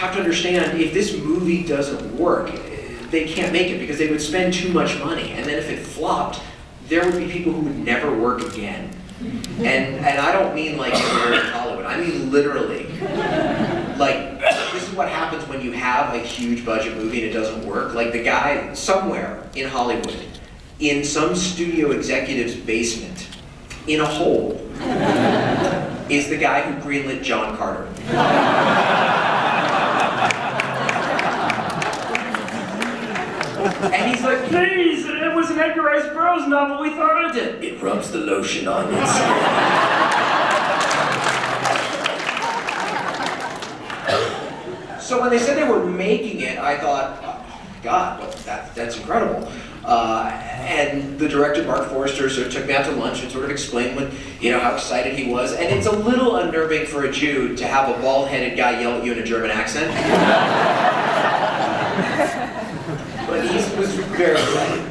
have to understand, if this movie doesn't work, they can't make it because they would spend too much money. And then if it flopped, there would be people who would never work again. And I don't mean like in Hollywood, I mean literally. Like, this is what happens when you have a huge budget movie and it doesn't work. Like the guy somewhere in Hollywood, in some studio executive's basement, in a hole, is the guy who greenlit John Carter. And he's like, please, it was an Edgar Rice Burroughs novel, we thought of it. It rubs the lotion on its skin. So when they said they were making it, I thought, oh, God, well, that's incredible. And the director, Mark Forrester, sort of took me out to lunch and sort of explained how excited he was. And it's a little unnerving for a Jew to have a bald-headed guy yell at you in a German accent. But he was very excited.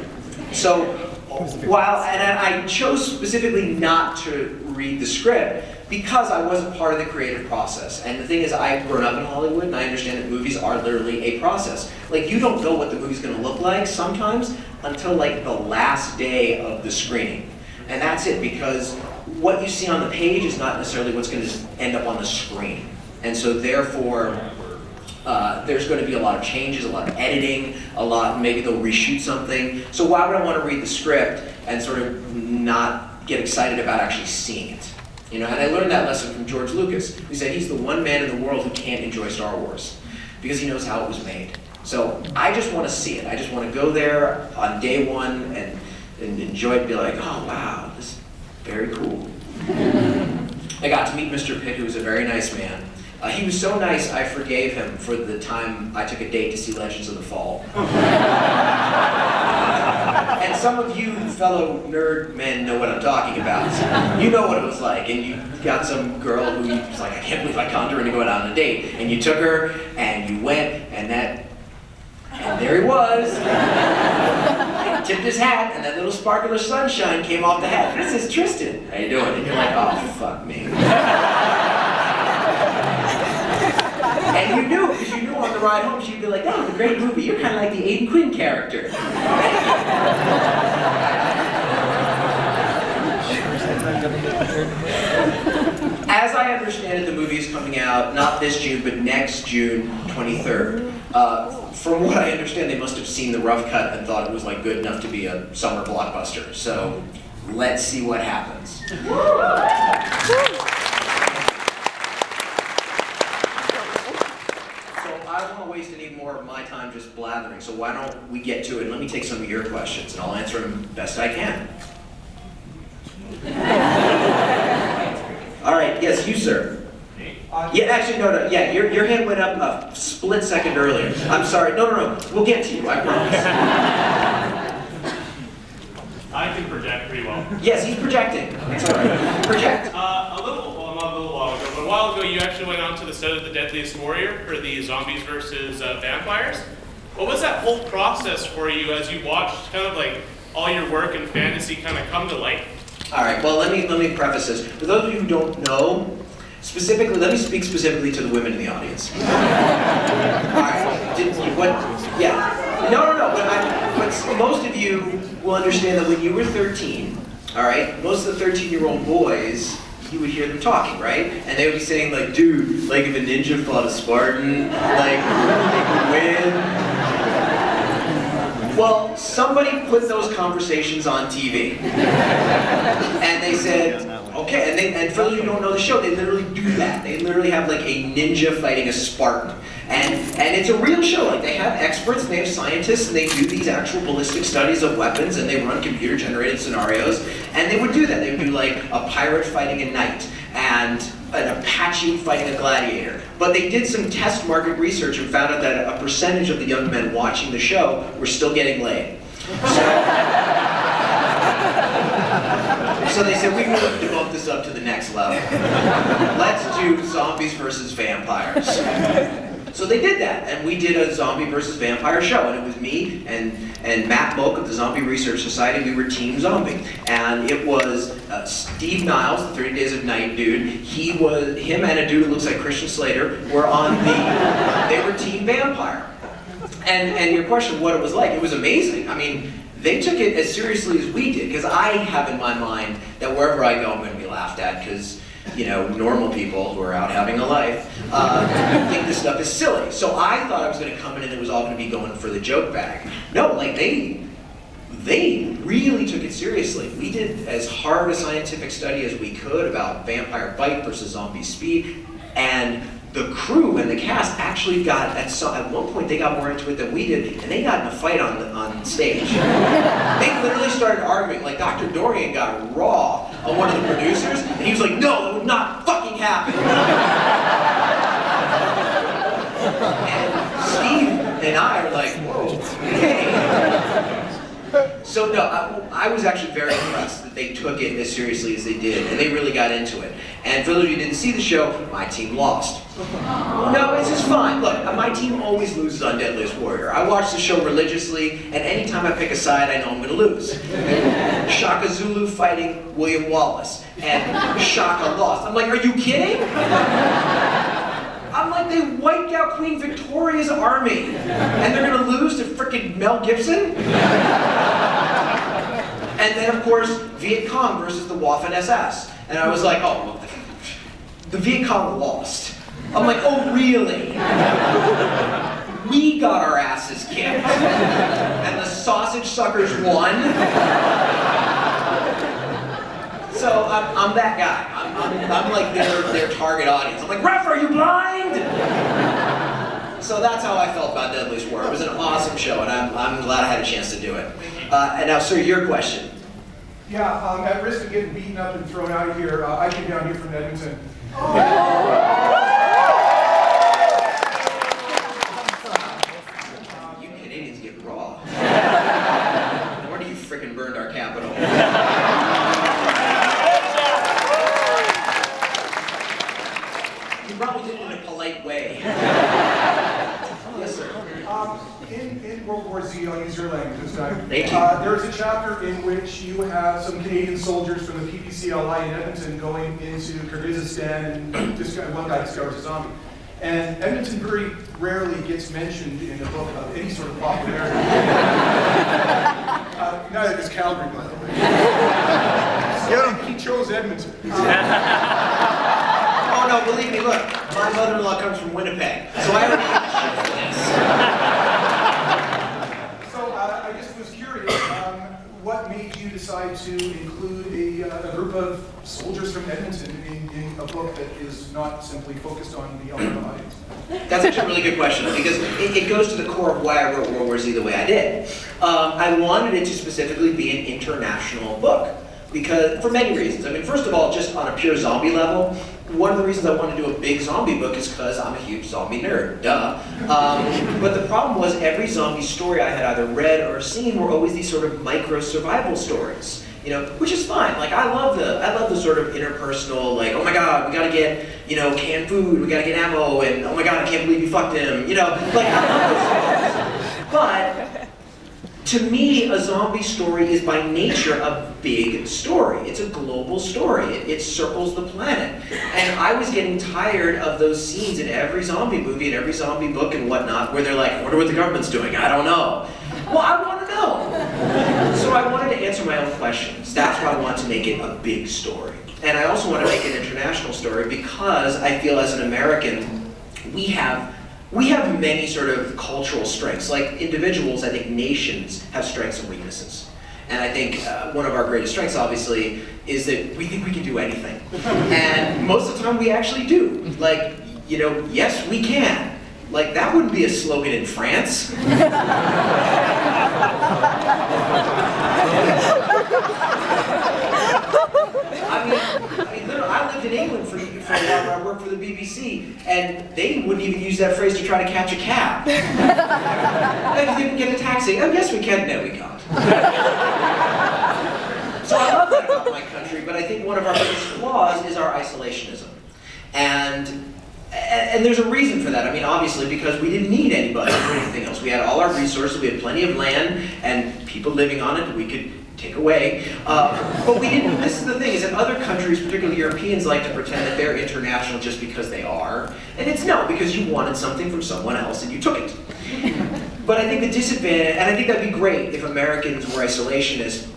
So, and I chose specifically not to read the script because I wasn't part of the creative process. And the thing is, I've grown up in Hollywood and I understand that movies are literally a process. Like, you don't know what the movie's gonna look like sometimes until like the last day of the screening. And that's it, because what you see on the page is not necessarily what's gonna end up on the screen. And so therefore, there's going to be a lot of changes, a lot of editing, maybe they'll reshoot something. So why would I want to read the script and sort of not get excited about actually seeing it? And I learned that lesson from George Lucas, who said he's the one man in the world who can't enjoy Star Wars because he knows how it was made. So I just want to see it. I just want to go there on day one and enjoy it and be like, oh wow, this is very cool. I got to meet Mr. Pitt, who was a very nice man. He was so nice, I forgave him for the time I took a date to see Legends of the Fall. And some of you fellow nerd men know what I'm talking about. You know what it was like, and you got some girl who was like, I can't believe I conned her into going out on a date. And you took her, and you went, and there he was. He tipped his hat, and that little sparkle of sunshine came off the hat. This is Tristan. How you doing? And you're like, oh, fuck me. And you knew, because you knew on the ride home, she'd be like, that was a great movie. You're kind of like the Aiden Quinn character. As I understand it, the movie is coming out not this June, but next June 23rd. From what I understand, they must have seen the rough cut and thought it was like good enough to be a summer blockbuster. So let's see what happens. I don't want to waste any more of my time just blathering, so why don't we get to it and let me take some of your questions and I'll answer them best I can. All right, yes, you sir. Yeah, actually, no, yeah, your hand went up a split second earlier. I'm sorry, no, we'll get to you, I promise. I can project pretty well. Yes, he's projecting. That's all right. Project. Not a little while ago, but a while ago you actually went on to the set of The Deadliest Warrior for the zombies versus vampires. What was that whole process for you as you watched kind of like all your work and fantasy kind of come to light? All right, well, let me preface this. For those of you who don't know, let me speak specifically to the women in the audience. All right, but most of you will understand that when you were 13, all right, most of the 13-year-old boys, you would hear them talking, right? And they would be saying like, dude, like if a ninja fought a Spartan, like, they would win. Well, somebody put those conversations on TV. And they said, okay, and for those who don't know the show, they literally do that. They literally have like a ninja fighting a Spartan. And it's a real show. Like they have experts and they have scientists and they do these actual ballistic studies of weapons and they run computer-generated scenarios. And they would do that. They would do like a pirate fighting a knight and an Apache fighting a gladiator. But they did some test market research and found out that a percentage of the young men watching the show were still getting laid. So they said, we really need to bump this up to the next level. Let's do zombies versus vampires. So they did that, and we did a zombie versus vampire show, and it was me and Matt Moak of the Zombie Research Society. We were Team Zombie, and it was Steve Niles, the 30 Days of Night dude. Him and a dude who looks like Christian Slater were on they were were Team Vampire. And your question, what it was like, it was amazing. I mean, they took it as seriously as we did, because I have in my mind that wherever I go, I'm going to be laughed at, because, you know, normal people who are out having a life think this stuff is silly. So I thought I was going to come in and it was all going to be going for the joke bag. No, like they really took it seriously. We did as hard a scientific study as we could about vampire bite versus zombie speed, and the crew and the cast actually got, at one point they got more into it than we did, and they got in a fight on stage. They literally started arguing, like Dr. Dorian got raw on one of the producers, and he was like, no, that would not fucking happen. And Steve and I are like, whoa, okay. So no, I was actually very impressed that they took it as seriously as they did, and they really got into it. And for those of you who didn't see the show, my team lost. No, it's just fine. Look, my team always loses on Deadliest Warrior. I watch the show religiously, and anytime I pick a side, I know I'm going to lose. Shaka Zulu fighting William Wallace, and Shaka lost. I'm like, are you kidding? I'm like, they wiped out Queen Victoria's army, and they're gonna lose to frickin' Mel Gibson? And then, of course, Viet Cong versus the Waffen SS. And I was like, oh, well, the Viet Cong lost. I'm like, oh, really? We got our asses kicked, and the sausage suckers won? So I'm that guy. I'm like their target audience. I'm like, ref, are you blind? So that's how I felt about Deadliest Warrior. It was an awesome show, and I'm glad I had a chance to do it. And now, sir, your question. Yeah, at risk of getting beaten up and thrown out of here, I came down here from Edmonton. You Canadians get raw. No wonder you frickin' burned our capital. You probably did it in a polite way. Yes, sir. In World War Z, I'll use your language this time. Thank you. There is a chapter in which you have some Canadian soldiers from the PPCLI in Edmonton going into Kyrgyzstan, and one guy discovers a zombie. And Edmonton very rarely gets mentioned in a book of any sort of popularity. Neither does Calgary, by the way. So he chose Edmonton. Oh no, believe me, look, my mother-in-law comes from Winnipeg, so I already have shit for this. So I just was curious, what made you decide to include a group of soldiers from Edmonton in a book that is not simply focused on the Alberta audience? That's actually a really good question, because it goes to the core of why I wrote World War Z the way I did. I wanted it to specifically be an international book, because for many reasons. I mean, first of all, just on a pure zombie level, one of the reasons I wanted to do a big zombie book is because I'm a huge zombie nerd, duh. But the problem was every zombie story I had either read or seen were always these sort of micro survival stories, you know, which is fine. Like I love the sort of interpersonal, like, oh my god, we gotta get, you know, canned food, we gotta get ammo, and oh my god, I can't believe you fucked him, you know, like I love those stories. But to me, a zombie story is by nature a big story. It's a global story. It circles the planet. And I was getting tired of those scenes in every zombie movie and every zombie book and whatnot where they're like, I wonder what the government's doing. I don't know. Well, I want to know. So I wanted to answer my own questions. That's why I wanted to make it a big story. And I also want to make it an international story because I feel as an American, we have many sort of cultural strengths. Like individuals, I think nations have strengths and weaknesses. And I think one of our greatest strengths, obviously, is that we think we can do anything. And most of the time we actually do. Like, you know, yes, we can. Like, that wouldn't be a slogan in France. I mean, literally, I lived in England for a while where I worked for the BBC, and they wouldn't even use that phrase to try to catch a cab. Like, you can get a taxi. Oh, yes, we can. No, we can't. So I love that about my country, but I think one of our biggest flaws is our isolationism. And there's a reason for that. I mean, obviously, because we didn't need anybody or anything else. We had all our resources, we had plenty of land, and people living on it. We could take away. But we didn't, this is the thing, is that other countries, particularly Europeans, like to pretend that they're international just because they are. And it's no, because you wanted something from someone else and you took it. But I think the disadvantage, and I think that'd be great if Americans were isolationists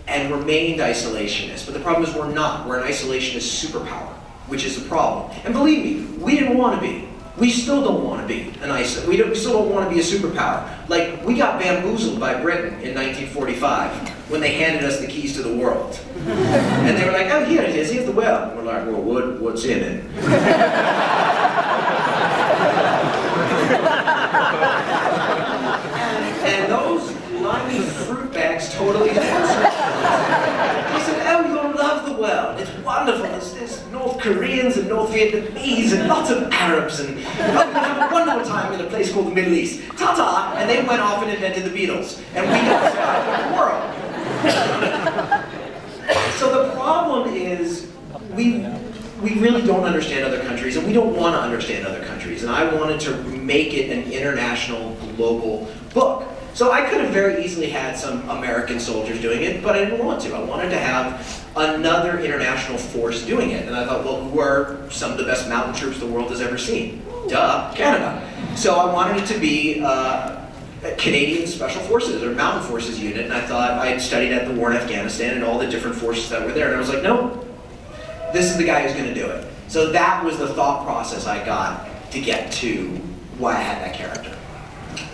and remained isolationists. But the problem is we're not. We're an isolationist superpower, which is a problem. And believe me, we didn't want to be. We still don't want to be an we still don't want to be a superpower. Like, we got bamboozled by Britain in 1945 when they handed us the keys to the world. And they were like, oh, here it is, here's the well. And we're like, well, what's in it? And those slimy fruit bags totally answered. They said, oh, you'll love the world. It's wonderful. There's North Koreans and North Vietnamese and lots of Arabs and we'll have a wonderful time in a place called the Middle East. Ta-ta! And they went off and invented the Beatles. And we got stuck with the world. So the problem is we really don't understand other countries, and we don't want to understand other countries. And I wanted to make it an international, global book. So I could have very easily had some American soldiers doing it, but I didn't want to. I wanted to have another international force doing it. And I thought, well, who are some of the best mountain troops the world has ever seen? Duh, Canada. So I wanted it to be a Canadian Special Forces, or Mountain Forces unit, and I thought, I had studied at the war in Afghanistan and all the different forces that were there, and I was like, no, this is the guy who's gonna do it. So that was the thought process I got to get to why I had that character.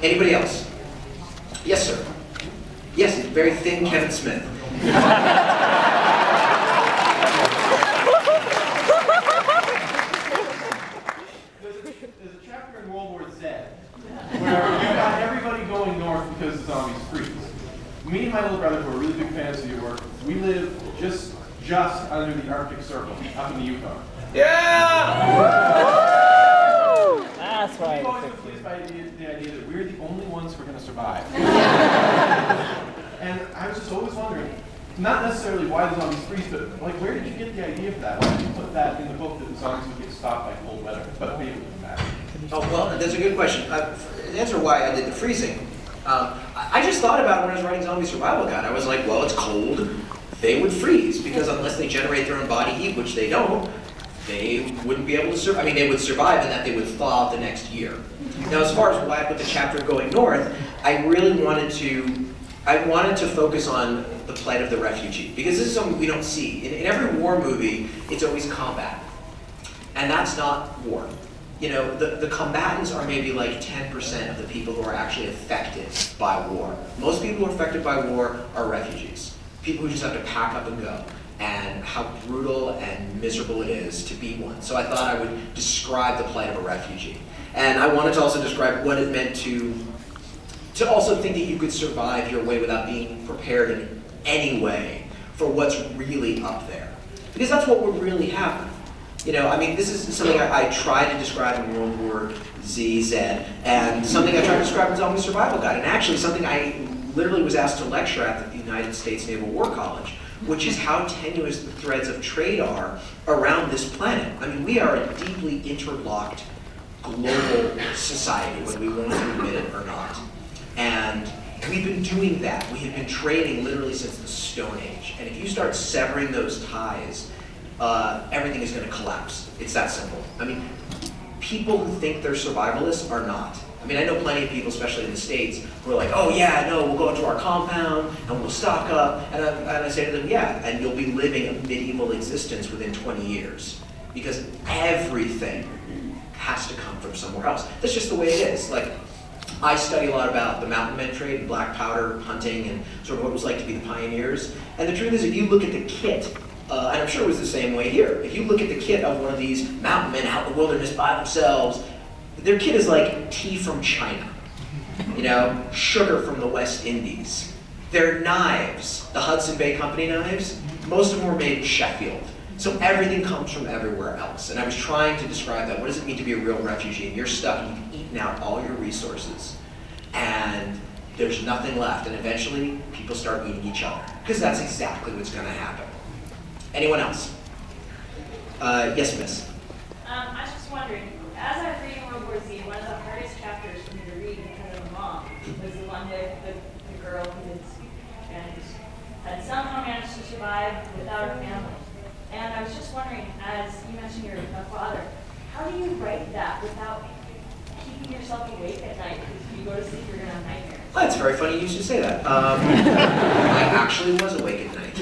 Anybody else? Yes, sir. Yes, very thin Kevin Smith. There's a chapter in World War Z where you got everybody going north because the zombies freeze. Me and my little brother, who are really big fans of your work, we live just under the Arctic Circle, up in the Yukon. Yeah! That's right. We've always been pleased by the idea that we're the only ones who are going to survive. And I was just always wondering, not necessarily why the zombies freeze, but like, where did you get the idea for that? Why did you put that in the book that the zombies would get stopped by cold weather, but be able to come back? Oh, well, that's a good question. To answer why I did the freezing, I just thought about it when I was writing Zombie Survival Guide. I was like, well, it's cold. They would freeze, because unless they generate their own body heat, which they don't, they wouldn't be able to survive. I mean, they would survive in that they would thaw out the next year. Now, as far as why I put the chapter going north, I really wanted to focus on the plight of the refugee, because this is something we don't see. In every war movie, it's always combat. And that's not war. You know, the combatants are maybe like 10% of the people who are actually affected by war. Most people who are affected by war are refugees. People who just have to pack up and go, and how brutal and miserable it is to be one. So I thought I would describe the plight of a refugee. And I wanted to also describe what it meant to also think that you could survive your way without being prepared in any way for what's really up there. Because that's what would really happen. You know, I mean, this is something I tried to describe in World War Z, and something I tried to describe in Zombie Survival Guide, and actually something I literally was asked to lecture at the United States Naval War College, which is how tenuous the threads of trade are around this planet. I mean, we are a deeply interlocked global society, whether we want to admit it or not. And we've been doing that. We have been trading literally since the Stone Age. And if you start severing those ties, everything is going to collapse. It's that simple. I mean, people who think they're survivalists are not. I mean, I know plenty of people, especially in the States, who are like, oh yeah, no, we'll go into our compound and we'll stock up. And I say to them, yeah, and you'll be living a medieval existence within 20 years. Because everything has to come from somewhere else. That's just the way it is. Like, I study a lot about the mountain men trade and black powder hunting and sort of what it was like to be the pioneers. And the truth is, if you look at the kit, and I'm sure it was the same way here, if you look at the kit of one of these mountain men out in the wilderness by themselves, their kit is like tea from China, you know, sugar from the West Indies. Their knives, the Hudson Bay Company knives, most of them were made in Sheffield. So everything comes from everywhere else. And I was trying to describe that. What does it mean to be a real refugee? And you're stuck and you've eaten out all your resources. And there's nothing left. And eventually, people start eating each other. Because that's exactly what's going to happen. Anyone else? Yes, miss? I was just wondering, as I was reading World War Z, one of the hardest chapters for me to read in front of a mom was the one with the girl who didn't speak Spanish. had somehow managed to survive without a family. And I was just wondering, as you mentioned you're a father, how do you write that without keeping yourself awake at night? Because if you go to sleep, you're going to have nightmares. Well, it's very funny you should say that. I actually was awake at night.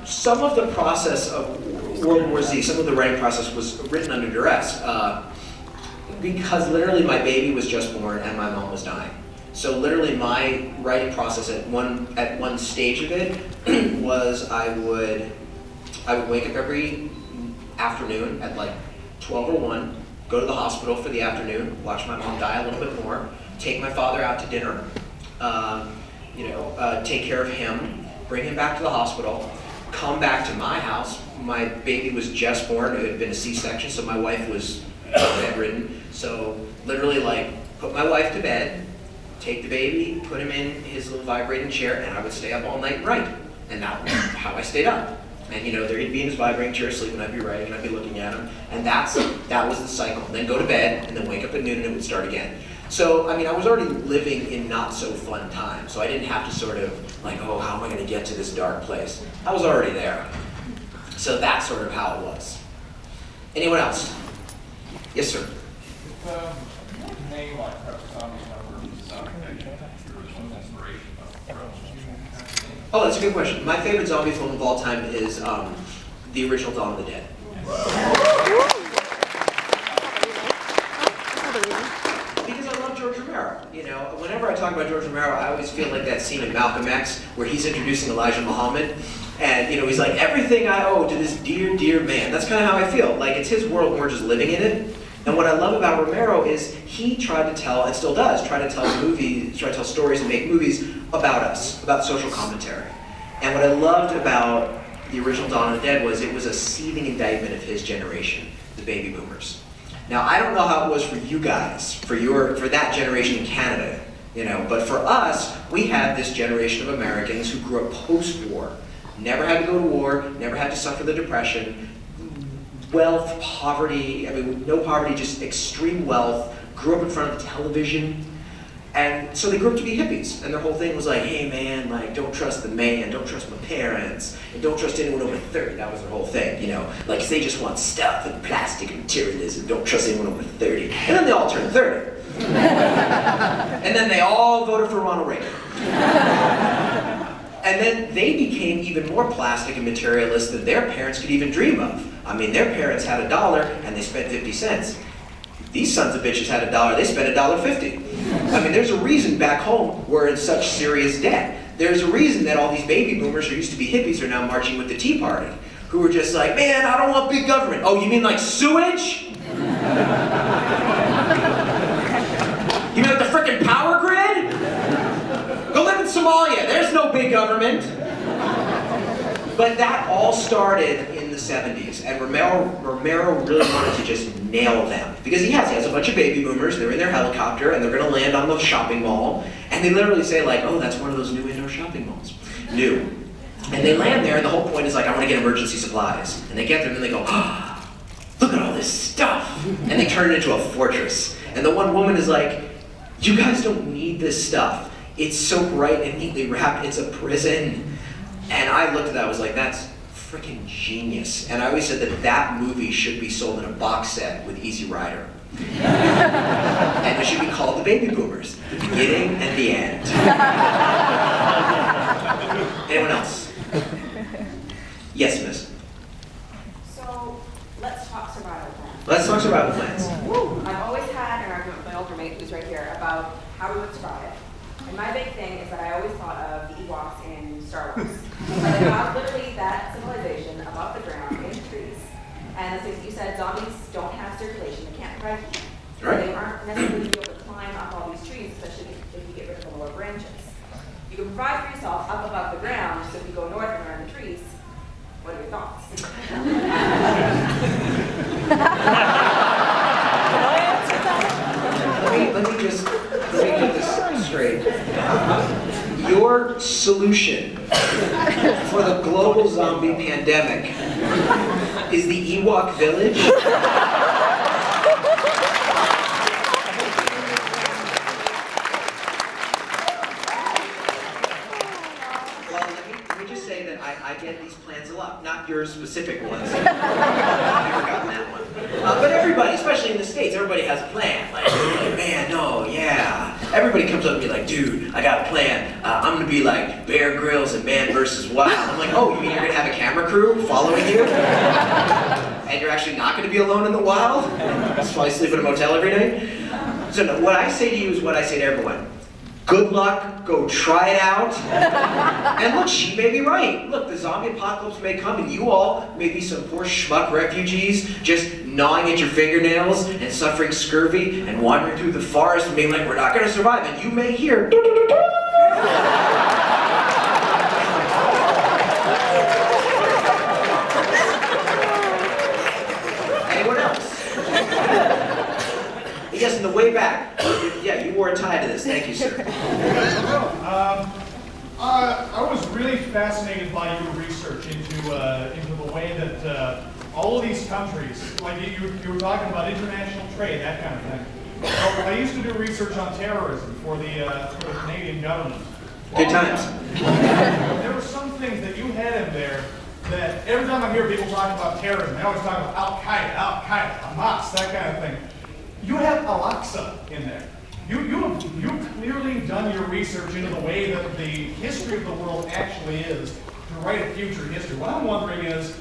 Some of the process of World War Z, some of the writing process was written under duress because literally my baby was just born and my mom was dying. So literally my writing process at one stage of it was I would wake up every afternoon at like 12 or 1, go to the hospital for the afternoon, watch my mom die a little bit more, take my father out to dinner, take care of him, bring him back to the hospital, come back to my house. My baby was just born, it had been a C-section, so my wife was bedridden. So literally like put my wife to bed, take the baby, put him in his little vibrating chair, and I would stay up all night and write. And that was how I stayed up. And there he'd be in his vibrating chair asleep, and I'd be writing, and I'd be looking at him. And that was the cycle. Then go to bed, and then wake up at noon, and it would start again. So, I was already living in not so fun times, so I didn't have to sort of like, oh, how am I gonna get to this dark place? I was already there. So that's sort of how it was. Anyone else? Yes, sir. Name like Prep Zombies number original inspiration of Oh, that's a good question. My favorite zombie film of all time is the original Dawn of the Dead. Because I love George Romero. Whenever I talk about George Romero, I always feel like that scene in Malcolm X where he's introducing Elijah Muhammad. And he's like, everything I owe to this dear, dear man. That's kind of how I feel. Like it's his world and we're just living in it. And what I love about Romero is he tried to tell, and still does, try to tell stories and make movies about us, about social commentary. And what I loved about the original Dawn of the Dead was it was a seething indictment of his generation, the baby boomers. Now, I don't know how it was for you guys, for that generation in Canada, but for us, we had this generation of Americans who grew up post-war, never had to go to war, never had to suffer the Depression, wealth, poverty, no poverty, just extreme wealth, grew up in front of the television, and so they grew up to be hippies, and their whole thing was like, hey man, like, don't trust the man, don't trust my parents, and don't trust anyone over 30, that was their whole thing, like, 'cause they just want stuff and plastic and materialism, don't trust anyone over 30, and then they all turned 30. And then they all voted for Ronald Reagan. And then they became even more plastic and materialist than their parents could even dream of. Their parents had $1 and they spent 50 cents. These sons of bitches had $1, they spent $1.50. There's a reason back home we're in such serious debt. There's a reason that all these baby boomers who used to be hippies are now marching with the Tea Party, who were just like, man, I don't want big government. Oh, you mean like sewage? You mean like the frickin' power grid? Go live in Somalia, there's no big government. But that all started in the 70s, and Romero really wanted to just nail them. Because he has a bunch of baby boomers, they're in their helicopter, and they're gonna land on the shopping mall, and they literally say like, oh, that's one of those new indoor shopping malls. New. And they land there, and the whole point is like, I wanna get emergency supplies. And they get there, and then they go, oh, look at all this stuff. And they turn it into a fortress. And the one woman is like, you guys don't need this stuff. It's so bright and neatly wrapped, it's a prison. And I looked at that, I was like, that's freaking genius. And I always said that movie should be sold in a box set with Easy Rider. And it should be called The Baby Boomers, the beginning and the end. Anyone else? Yes, miss. So, let's talk survival plans. Let's talk survival plans. I've always had an argument with my older mate, who's right here, about how we would survive. And my big thing is that I always thought of the Ewoks in Star Wars. They have literally that civilization above the ground in trees. And as you said, zombies don't have circulation, they can't provide heat. So Right. they aren't necessarily able to climb up all these trees, especially if you get rid of the lower branches. You can provide for yourself up above the ground, so if you go north and around the trees, what are your thoughts? Let me get this straight. Your solution for the global zombie pandemic is the Ewok village? not your specific ones. I've never gotten that one. But everybody, especially in the States, everybody has a plan. Like, man, no, yeah. Everybody comes up to me like, dude, I got a plan. I'm gonna be like Bear Grylls and Man vs. Wild. I'm like, oh, you mean you're gonna have a camera crew following you? And you're actually not gonna be alone in the wild? Just probably sleep in a motel every night? So no, what I say to you is what I say to everyone. Good luck, go try it out. And look, she may be right. Look, the zombie apocalypse may come and you all may be some poor schmuck refugees just gnawing at your fingernails and suffering scurvy and wandering through the forest and being like, we're not gonna survive. And you may hear, anyone else? Yes, in the way back. Yeah, you wore a tie to this. Thank you, sir. I was really fascinated by your research into the way that all of these countries, like you were talking about international trade, that kind of thing. Well, I used to do research on terrorism for the Canadian government. Good times. There were some things that you had in there that every time I hear people talk about terrorism, they always talk about Al-Qaeda, Hamas, that kind of thing. You have Alexa in there. You've clearly done your research into the way that the history of the world actually is to write a future history. What I'm wondering is,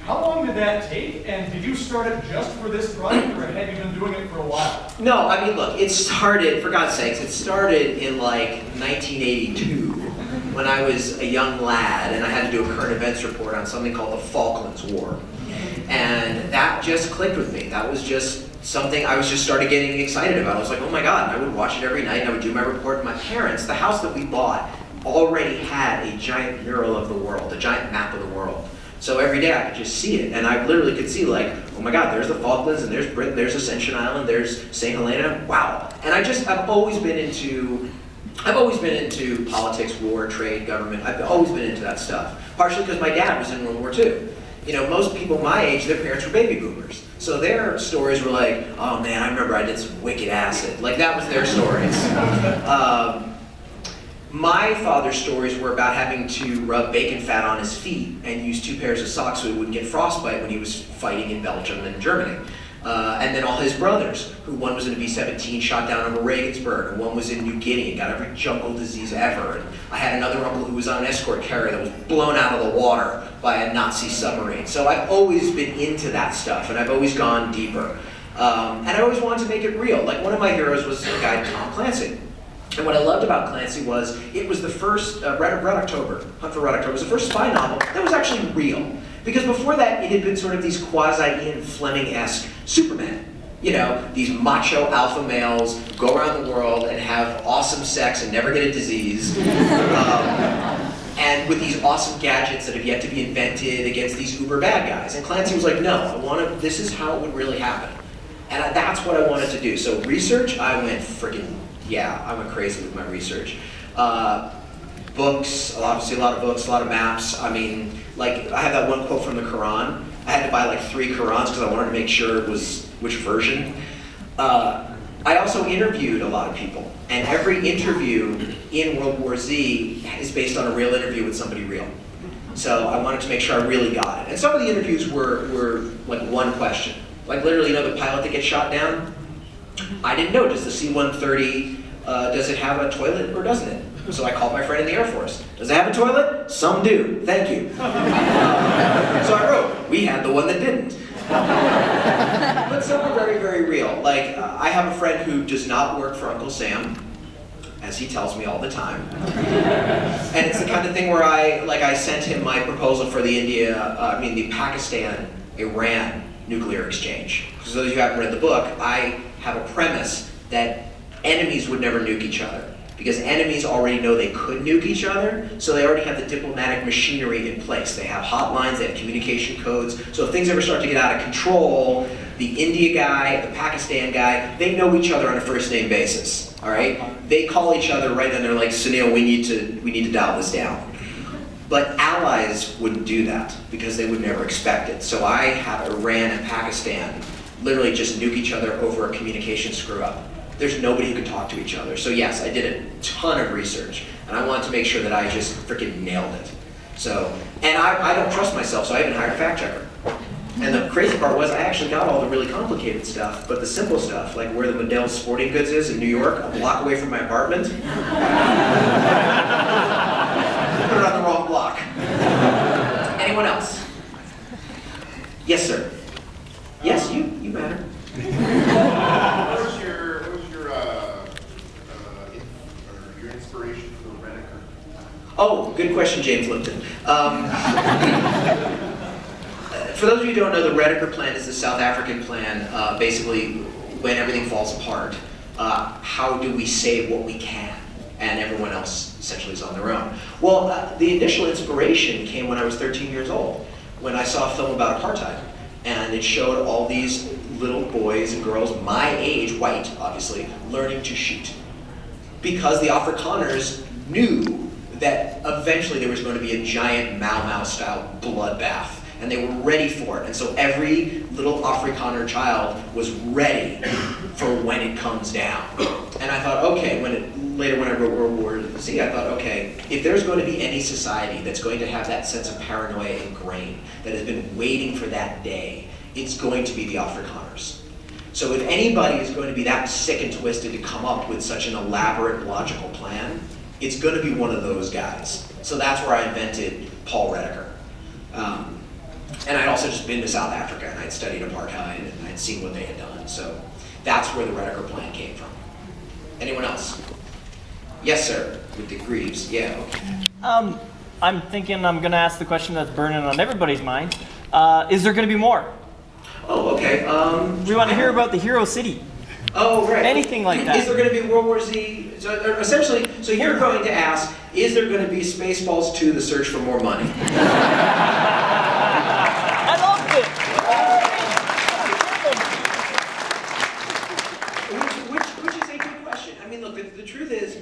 how long did that take? And did you start it just for this project, or had you been doing it for a while? No, I mean, look, it started, for God's sakes, it started in like 1982 when I was a young lad and I had to do a current events report on something called the Falklands War. And that just clicked with me. That was just something I was just started getting excited about. I was like, oh my God, and I would watch it every night and I would do my report. My parents, the house that we bought, already had a giant mural of the world, a giant map of the world. So every day I could just see it, and I literally could see like, oh my God, there's the Falklands, and there's Britain, there's Ascension Island, there's St. Helena, wow. And I've always been into politics, war, trade, government. I've always been into that stuff. Partially because my dad was in World War II. You know, most people my age, their parents were baby boomers. So their stories were like, oh man, I remember I did some wicked acid. Like that was their stories. My father's stories were about having to rub bacon fat on his feet and use 2 pairs of socks so he wouldn't get frostbite when he was fighting in Belgium and Germany. And then all his brothers, who one was in a B-17 shot down over Regensburg, and one was in New Guinea and got every jungle disease ever. And I had another uncle who was on an escort carrier that was blown out of the water by a Nazi submarine. So I've always been into that stuff, and I've always gone deeper. And I always wanted to make it real. Like one of my heroes was a guy, Tom Clancy. And what I loved about Clancy was, it was the first, Red October, Hunt for Red October, was the first spy novel that was actually real. Because before that, it had been sort of these quasi-Ian Fleming-esque Superman. You know, these macho alpha males go around the world and have awesome sex and never get a disease. And with these awesome gadgets that have yet to be invented against these uber bad guys. And Clancy was like, no, this is how it would really happen. And that's what I wanted to do. So research, I went crazy with my research. Books, obviously a lot of books, a lot of maps. I mean, like I have that one quote from the Quran. I had to buy like 3 Qurans because I wanted to make sure it was which version. I also interviewed a lot of people, and every interview in World War Z is based on a real interview with somebody real. So I wanted to make sure I really got it. And some of the interviews were like one question. Like literally, you know, the pilot that gets shot down? I didn't know, does the C-130, does it have a toilet or doesn't it? So I called my friend in the Air Force. Does it have a toilet? Some do, thank you. So I wrote, we had the one that didn't. But some are very, very real. Like, I have a friend who does not work for Uncle Sam, as he tells me all the time. And it's the kind of thing where I sent him my proposal for the Pakistan-Iran nuclear exchange. For those of you who haven't read the book, I have a premise that enemies would never nuke each other. Because enemies already know they could nuke each other, so they already have the diplomatic machinery in place. They have hotlines, they have communication codes, so if things ever start to get out of control, the India guy, the Pakistan guy, they know each other on a first name basis, all right? They call each other right then, they're like, Sunil, we need to dial this down. But allies wouldn't do that, because they would never expect it. So I have Iran and Pakistan literally just nuke each other over a communication screw up. There's nobody who can talk to each other. So yes, I did a ton of research, and I wanted to make sure that I just freaking nailed it. So, and I don't trust myself, so I even hired a fact checker. And the crazy part was I actually got all the really complicated stuff, but the simple stuff, like where the Modell Sporting Goods is in New York, a block away from my apartment, put it on the wrong block. Anyone else? Yes, sir. Yes, you matter. What was your inspiration for the Redeker? Oh, good question, James Lipton. For those of you who don't know, the Redeker plan is the South African plan, basically when everything falls apart. How do we save what we can? And everyone else essentially is on their own. Well, the initial inspiration came when I was 13 years old, when I saw a film about apartheid. And it showed all these little boys and girls my age, white obviously, learning to shoot. Because the Afrikaners knew that eventually there was going to be a giant Mau Mau style bloodbath. And they were ready for it. And so every little Afrikaner child was ready for when it comes down. And I thought, okay, later when I wrote World War Z, I thought, okay, if there's going to be any society that's going to have that sense of paranoia ingrained, that has been waiting for that day, it's going to be the Afrikaners. So if anybody is going to be that sick and twisted to come up with such an elaborate, logical plan, it's going to be one of those guys. So that's where I invented Paul Redeker. And I'd also just been to South Africa, and I'd studied apartheid, and I'd seen what they had done. So that's where the Redeker plan came from. Anyone else? Yes, sir. With the Greaves. Yeah, okay. I'm thinking I'm going to ask the question that's burning on everybody's mind. Is there going to be more? Oh, okay. We want to hear about the Hero City. Oh, right. Anything like that. Is there going to be World War Z? So, essentially, so you're going to ask, is there going to be Spaceballs 2, The Search for More Money? I loved it. Which is a good question. I mean, look, the truth is,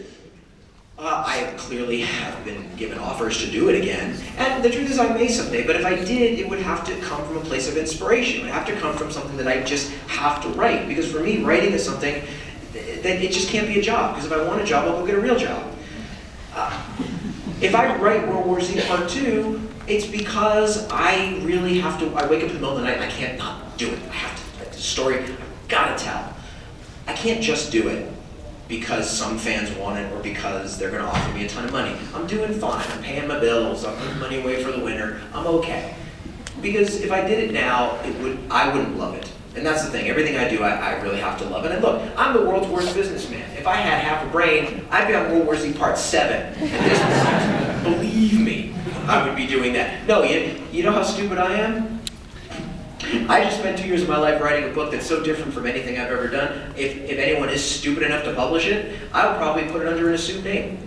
I clearly have been given offers to do it again, and the truth is I may someday, but if I did, it would have to come from a place of inspiration. It would have to come from something that I just have to write, because for me, writing is something that it just can't be a job, because if I want a job, I'll go get a real job. If I write World War Z Part 2, it's because I really have to, I wake up in the middle of the night and I can't not do it. I have to, it's a story I've got to tell. I can't just do it because some fans want it or because they're going to offer me a ton of money. I'm doing fine. I'm paying my bills. I'm putting money away for the winter. I'm okay. Because if I did it now, I wouldn't love it. And that's the thing. Everything I do, I really have to love it. And look, I'm the world's worst businessman. If I had half a brain, I'd be on World War Z Part 7 at this point. Believe me, I would be doing that. No, you know how stupid I am? I just spent 2 years of my life writing a book that's so different from anything I've ever done. If anyone is stupid enough to publish it, I would probably put it under an assumed name.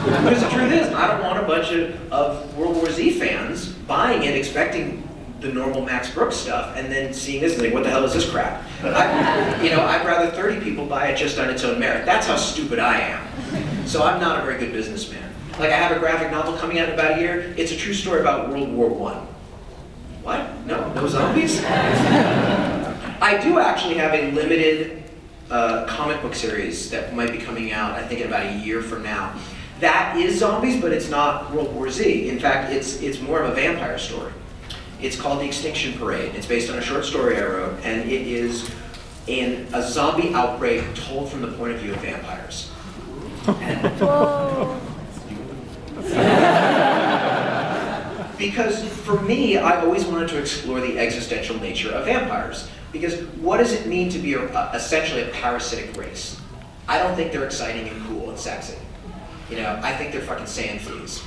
Because the truth is, I don't want a bunch of World War Z fans buying it, expecting the normal Max Brooks stuff, and then seeing this and like, what the hell is this crap? I'd rather 30 people buy it just on its own merit. That's how stupid I am. So I'm not a very good businessman. Like I have a graphic novel coming out in about a year. It's a true story about World War I. What? No zombies? I do actually have a limited comic book series that might be coming out, I think in about a year from now. That is zombies, but it's not World War Z. In fact, it's more of a vampire story. It's called The Extinction Parade. It's based on a short story I wrote, and it is in a zombie outbreak told from the point of view of vampires. Because for me, I always wanted to explore the existential nature of vampires. Because what does it mean to be essentially a parasitic race? I don't think they're exciting and cool and sexy. I think they're fucking sand fleas.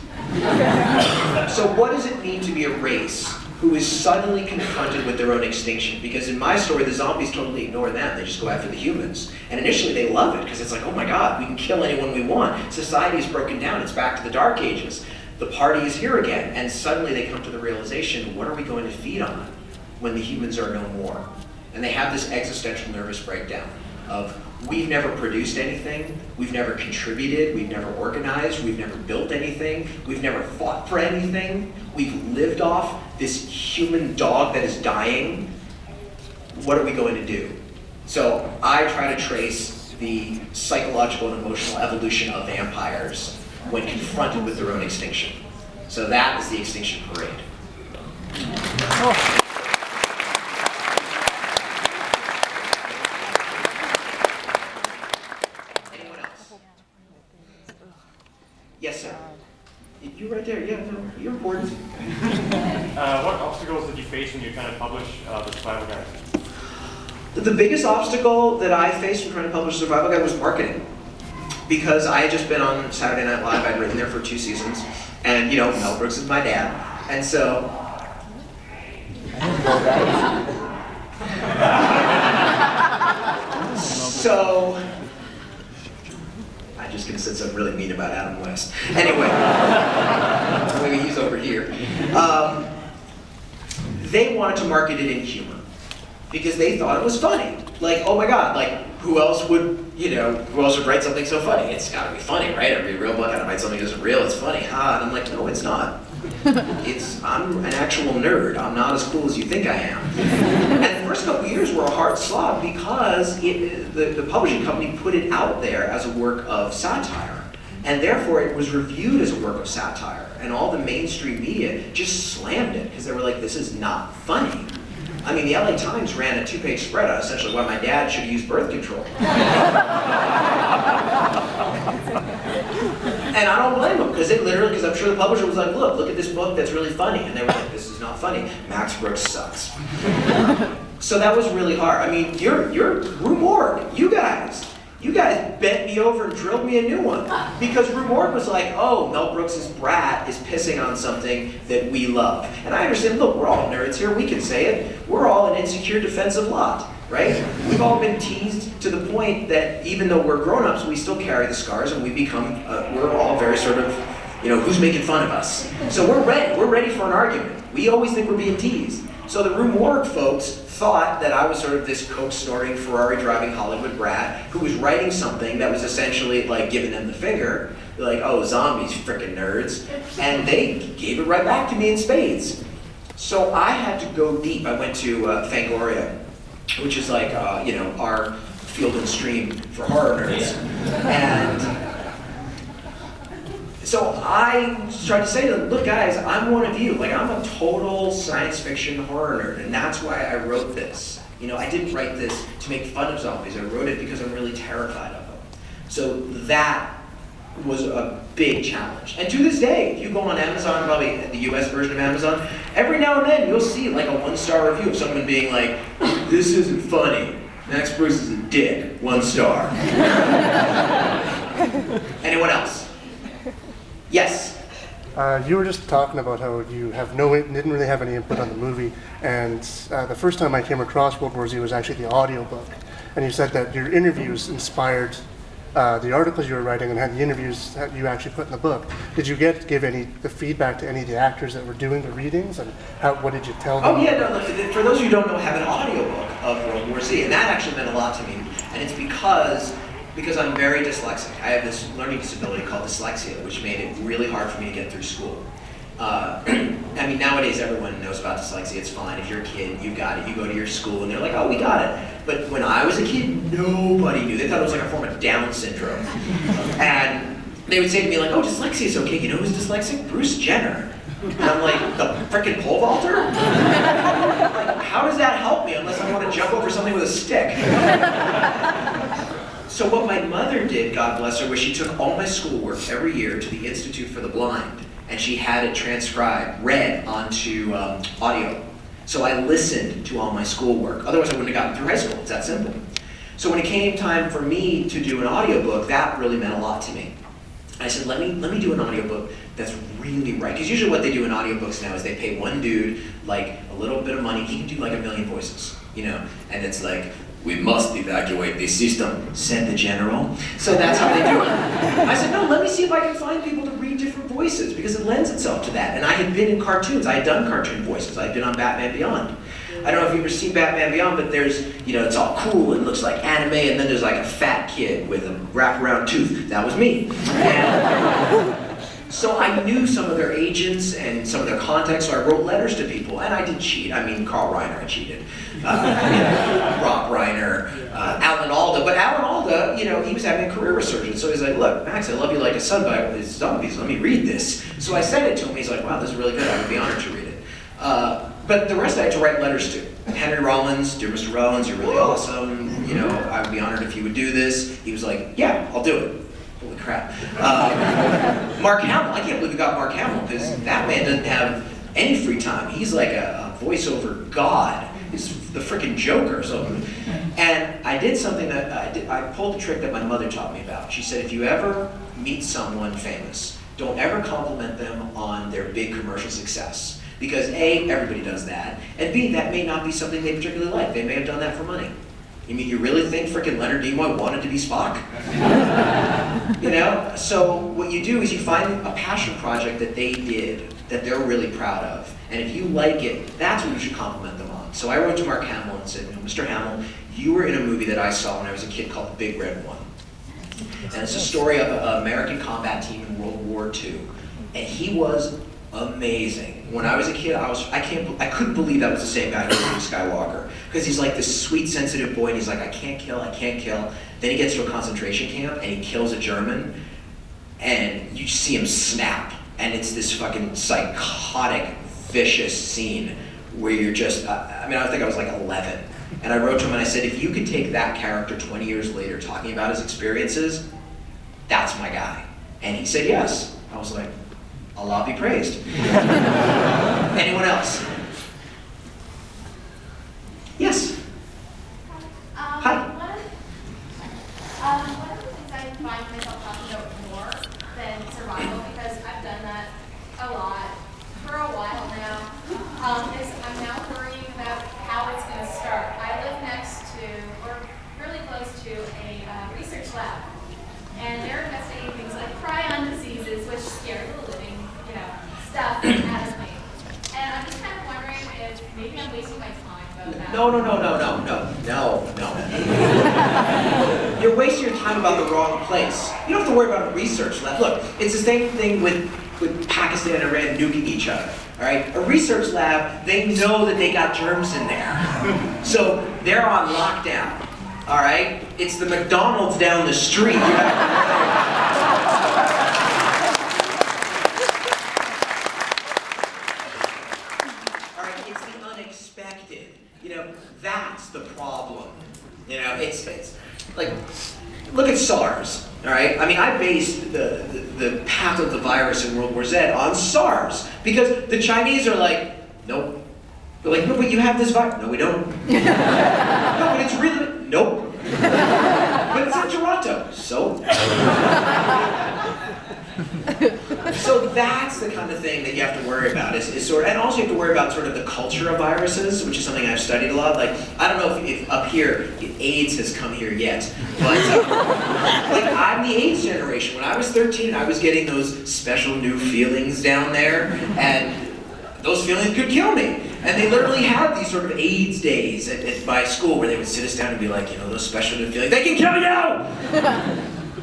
So what does it mean to be a race who is suddenly confronted with their own extinction? Because in my story, the zombies totally ignore them. They just go after the humans. And initially they love it because it's like, oh my God, we can kill anyone we want. Society is broken down. It's back to the Dark Ages. The party is here again. And suddenly they come to the realization, what are we going to feed on when the humans are no more? And they have this existential nervous breakdown of, we've never produced anything, we've never contributed, we've never organized, we've never built anything, we've never fought for anything, we've lived off this human dog that is dying. What are we going to do? So I try to trace the psychological and emotional evolution of vampires when confronted with their own extinction. So that is the Extinction Parade. Anyone else? Yes, sir. You right there, yeah, no, you're important. What obstacles did you face when you kind of publish the Survival Guide? The biggest obstacle that I faced when trying to publish Survival Guide was marketing. Because I had just been on Saturday Night Live, I'd written there for 2 seasons, and you know, Mel Brooks is my dad, and so... So... I'm just gonna say something really mean about Adam West. Anyway, maybe he's over here. They wanted to market it in humor because they thought it was funny. Like, oh my God, like who else would, who else would write something so funny? It's gotta be funny, right? Every real book gotta write something that isn't real, it's funny. And I'm like, no, it's not. I'm an actual nerd. I'm not as cool as you think I am. And the first couple years were a hard slog because the publishing company put it out there as a work of satire. And therefore it was reviewed as a work of satire. And all the mainstream media just slammed it because they were like, this is not funny. I mean, the LA Times ran a 2-page spread on essentially why my dad should use birth control. And I don't blame them, because I'm sure the publisher was like, look at this book that's really funny. And they were like, this is not funny. Max Brooks sucks. So that was really hard. I mean, you're Rue Morgue, you guys bent me over and drilled me a new one. Because Rue Morgue was like, oh, Mel Brooks' brat is pissing on something that we love. And I understand, look, we're all nerds here, we can say it. We're all an insecure defensive lot, right? We've all been teased to the point that even though we're grown-ups, we still carry the scars and we become, we're all very sort of, who's making fun of us? So we're ready for an argument. We always think we're being teased. So the Rue Morgue folks thought that I was sort of this coke-snorting, Ferrari-driving Hollywood brat who was writing something that was essentially like giving them the finger. They're like, oh, zombies, frickin' nerds. And they gave it right back to me in spades. So I had to go deep. I went to Fangoria, which is like, our field and stream for horror nerds. And so I tried to say to them, look guys, I'm one of you. Like, I'm a total science fiction horror nerd, and that's why I wrote this. I didn't write this to make fun of zombies. I wrote it because I'm really terrified of them. So that was a big challenge. And to this day, if you go on Amazon, probably the US version of Amazon, every now and then you'll see like a 1-star review of someone being like, this isn't funny. Max Brooks is a dick, 1 star. Anyone else? Yes? You were just talking about how you didn't really have any input on the movie, and the first time I came across World War Z was actually the audiobook. And you said that your interviews inspired the articles you were writing and had the interviews that you actually put in the book. Did you give any the feedback to any of the actors that were doing the readings, and what did you tell them? Oh yeah, no, for those who don't know, I have an audiobook of World War Z, and that actually meant a lot to me. And it's because I'm very dyslexic. I have this learning disability called dyslexia, which made it really hard for me to get through school. I mean, nowadays everyone knows about dyslexia, it's fine. If you're a kid, you got it. You go to your school and they're like, oh, we got it. But when I was a kid, nobody knew. They thought it was like a form of Down syndrome. And they would say to me like, oh, dyslexia is okay. You know who's dyslexic? Bruce Jenner. And I'm like, the frickin' pole vaulter? Like, how does that help me unless I want to jump over something with a stick? So what my mother did, God bless her, was she took all my schoolwork every year to the Institute for the Blind, and she had it transcribed, read onto audio. So I listened to all my schoolwork. Otherwise I wouldn't have gotten through high school. It's that simple. So when it came time for me to do an audiobook, that really meant a lot to me. I said, let me do an audiobook that's really right. Because usually what they do in audiobooks now is they pay one dude like a little bit of money. He can do like 1 million voices, and it's like, we must evacuate the system, said the general. So that's how they do it. I said, no, let me see if I can find people to read different voices, because it lends itself to that. And I had been in cartoons. I had done cartoon voices. I had been on Batman Beyond. I don't know if you've ever seen Batman Beyond, but there's, it's all cool and looks like anime, and then there's like a fat kid with a wraparound tooth. That was me. And so So I knew some of their agents and some of their contacts, so I wrote letters to people, and I did cheat. I mean, Carl Reiner, I cheated. Rob Reiner, Alan Alda. But Alan Alda, you know, he was having a career resurgence, so he's like, look, Max, I love you like a son, but with zombies, let me read this. So I sent it to him, he's like, wow, this is really good, I would be honored to read it. But the rest I had to write letters to. Henry Rollins, dear Mr. Rollins, you're really awesome, you know, I would be honored if you would do this. He was like, yeah, I'll do it. Holy crap. Mark Hamill, I can't believe we got Mark Hamill, because that man doesn't have any free time. He's like a voiceover god. He's the freaking Joker. So, and I did something that I pulled a trick that my mother taught me about. She said, if you ever meet someone famous, don't ever compliment them on their big commercial success. Because A, everybody does that, and B, that may not be something they particularly like. They may have done that for money. You mean, you really think frickin' Leonard Nimoy wanted to be Spock? You know? So what you do is you find a passion project that they did, that they're really proud of, and if you like it, that's what you should compliment them on. So I wrote to Mark Hamill and said, Mr. Hamill, you were in a movie that I saw when I was a kid called The Big Red One. And it's a story of an American combat team in World War II, and he was amazing. When I was a kid, I couldn't believe that was the same guy who was Luke Skywalker. Because he's like this sweet, sensitive boy, and he's like, I can't kill. Then he gets to a concentration camp, and he kills a German, and you see him snap. And it's this fucking psychotic, vicious scene where you're just, I think I was like 11. And I wrote to him and I said, if you could take that character 20 years later talking about his experiences, that's my guy. And he said yes. I was like, Allah be praised. Anyone else? Yes. Hi. One of the things I find myself talking about more than survival, because I've done that a lot for a while now, is I'm now worrying about how it's going to start. I live next to, or really close to, a research lab, and they're investigating things like prion diseases, which scare the living stuff out of me. And I'm just kind of wondering if maybe I'm wasting my time about that. No. You're wasting your time about the wrong place. You don't have to worry about a research lab. Look, it's the same thing with Pakistan and Iran nuking each other. All right? A research lab, they know that they got germs in there. So they're on lockdown. All right? It's the McDonald's down the street. That's the problem. You know, it's like, look at SARS, all right? I mean, I based the path of the virus in World War Z on SARS, because the Chinese are like, nope. They're like, no, but you have this virus. No, we don't. No, but it's really, nope. But it's in Toronto, so? So that's the kind of thing that you have to worry about, is sort of, and also you have to worry about sort of the culture of viruses, which is something I've studied a lot. Like, I don't know if up here, if AIDS has come here yet, but like, I'm the AIDS generation. When I was 13, I was getting those special new feelings down there, and those feelings could kill me. And they literally had these sort of AIDS days at my school where they would sit us down and be like, you know, those special new feelings, they can kill you!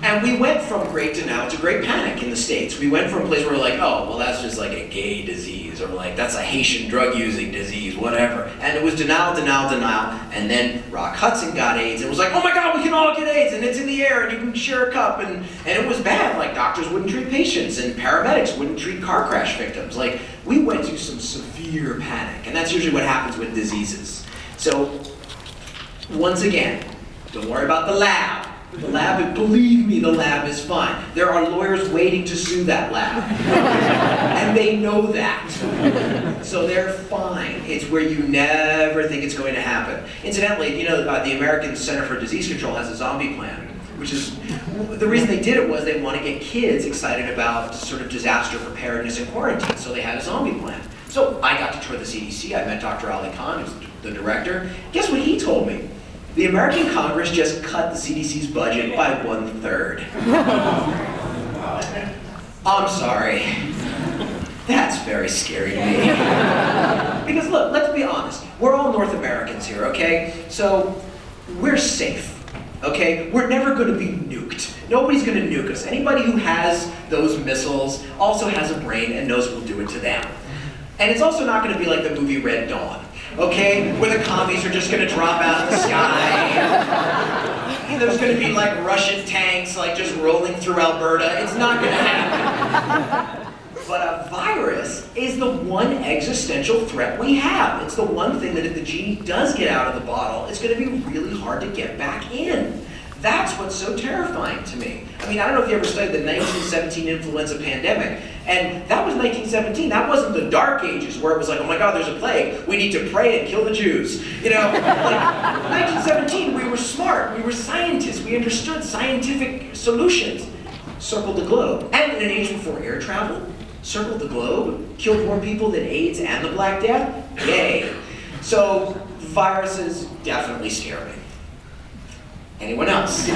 And we went from great denial to great panic in the States. We went from a place where we're like, oh, well, that's just like a gay disease, or like, that's a Haitian drug-using disease, whatever. And it was denial, and then Rock Hudson got AIDS, and it was like, oh my God, we can all get AIDS, and it's in the air, and you can share a cup, and it was bad. Like, doctors wouldn't treat patients, and paramedics wouldn't treat car crash victims. Like, we went through some severe panic, and that's usually what happens with diseases. So, once again, don't worry about the lab. The lab, believe me, the lab is fine. There are lawyers waiting to sue that lab. And they know that. So they're fine. It's where you never think it's going to happen. Incidentally, you know, the American Center for Disease Control has a zombie plan, which is, the reason they did it was they want to get kids excited about sort of disaster preparedness and quarantine, so they had a zombie plan. So I got to tour the CDC. I met Dr. Ali Khan, who's the director. Guess what he told me? The American Congress just cut the CDC's budget by 1/3. I'm sorry. That's very scary to me. Because look, let's be honest. We're all North Americans here, okay? So we're safe, okay? We're never going to be nuked. Nobody's gonna nuke us. Anybody who has those missiles also has a brain and knows we'll do it to them. And it's also not gonna be like the movie Red Dawn, okay? Where the commies are just gonna drop out of the sky. And there's gonna be like Russian tanks like just rolling through Alberta. It's not gonna happen. But a virus is the one existential threat we have. It's the one thing that if the genie does get out of the bottle, it's gonna be really hard to get back in. That's what's so terrifying to me. I mean, I don't know if you ever studied the 1917 influenza pandemic, and that was 1917. That wasn't the Dark Ages where it was like, oh my God, there's a plague. We need to pray and kill the Jews. You know, like 1917, we were smart. We were scientists. We understood scientific solutions. Circled the globe. And in an age before air travel, circled the globe, killed more people than AIDS and the Black Death. Yay. So viruses definitely scare me. Anyone else?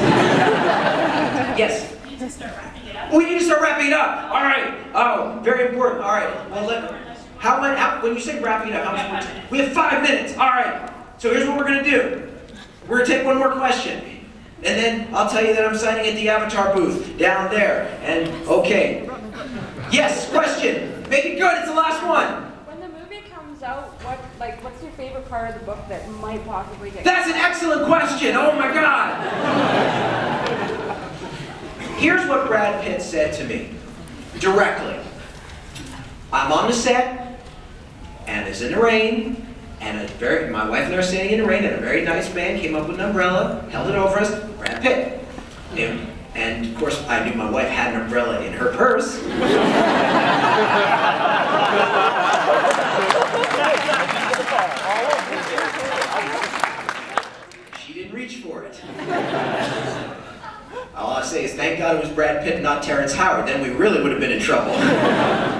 Yes? We need to start wrapping it up. We need to start wrapping it up. All right. Oh, very important. All right. Well, when you say wrapping it up, how much more time? We have 5 minutes. All right. So here's what we're going to do. We're going to take one more question. And then I'll tell you that I'm signing at the Avatar booth down there. And, okay. Yes, question. Make it good. It's the last one. When the movie comes out, what's your favorite part of the book that might possibly get? That's an excellent question. Oh my God. Here's what Brad Pitt said to me, directly. I'm on the set, and it's in the rain, and my wife and I are standing in the rain, and a very nice man came up with an umbrella, held it over us, Brad Pitt. And of course, I knew my wife had an umbrella in her purse. She didn't reach for it. All I say is, thank God it was Brad Pitt, not Terrence Howard. Then we really would have been in trouble.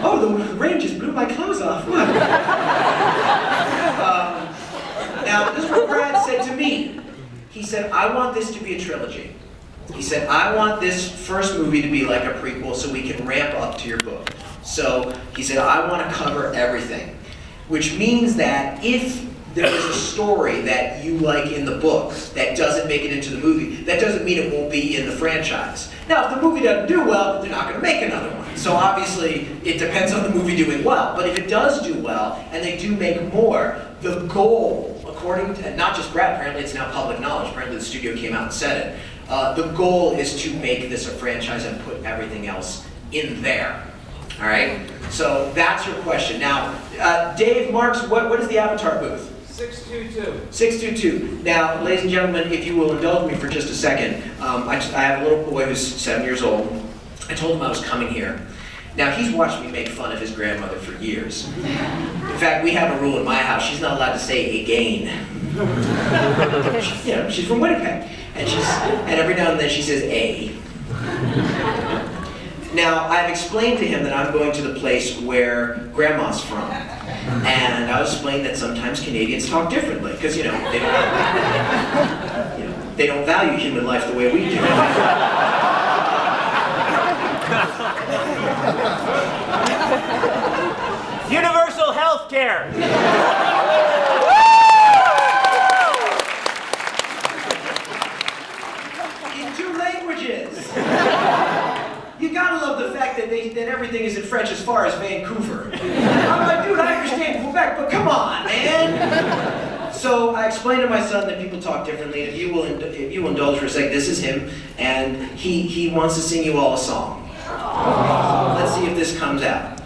Oh, the rain just blew my clothes off. What? Now, this is what Brad said to me. He said, I want this to be a trilogy. He said, I want this first movie to be like a prequel so we can ramp up to your book. So he said, I want to cover everything. Which means that if there is a story that you like in the book that doesn't make it into the movie, that doesn't mean it won't be in the franchise. Now, if the movie doesn't do well, they're not going to make another one. So obviously, it depends on the movie doing well. But if it does do well, and they do make more, the goal, according to, not just Brad, apparently it's now public knowledge, apparently the studio came out and said it, the goal is to make this a franchise and put everything else in there. All right? So that's your question. Now, Dave, Marks, what is the Avatar booth? 622. 622. Now, ladies and gentlemen, if you will indulge me for just a second, I have a little boy who's 7 years old. I told him I was coming here. Now, he's watched me make fun of his grandmother for years. In fact, we have a rule in my house, she's not allowed to say again. She's from Winnipeg. And every now and then she says a. Now, I've explained to him that I'm going to the place where Grandma's from. And I was explaining that sometimes Canadians talk differently, because, they don't value human life the way we do. Universal health care. In 2 languages. You gotta love the fact that everything is in French as far as Vancouver. I'm like, dude, I understand Quebec, but come on, man. So I explained to my son that people talk differently. If you will indulge for a sec, this is him, and he wants to sing you all a song. Let's see if this comes out.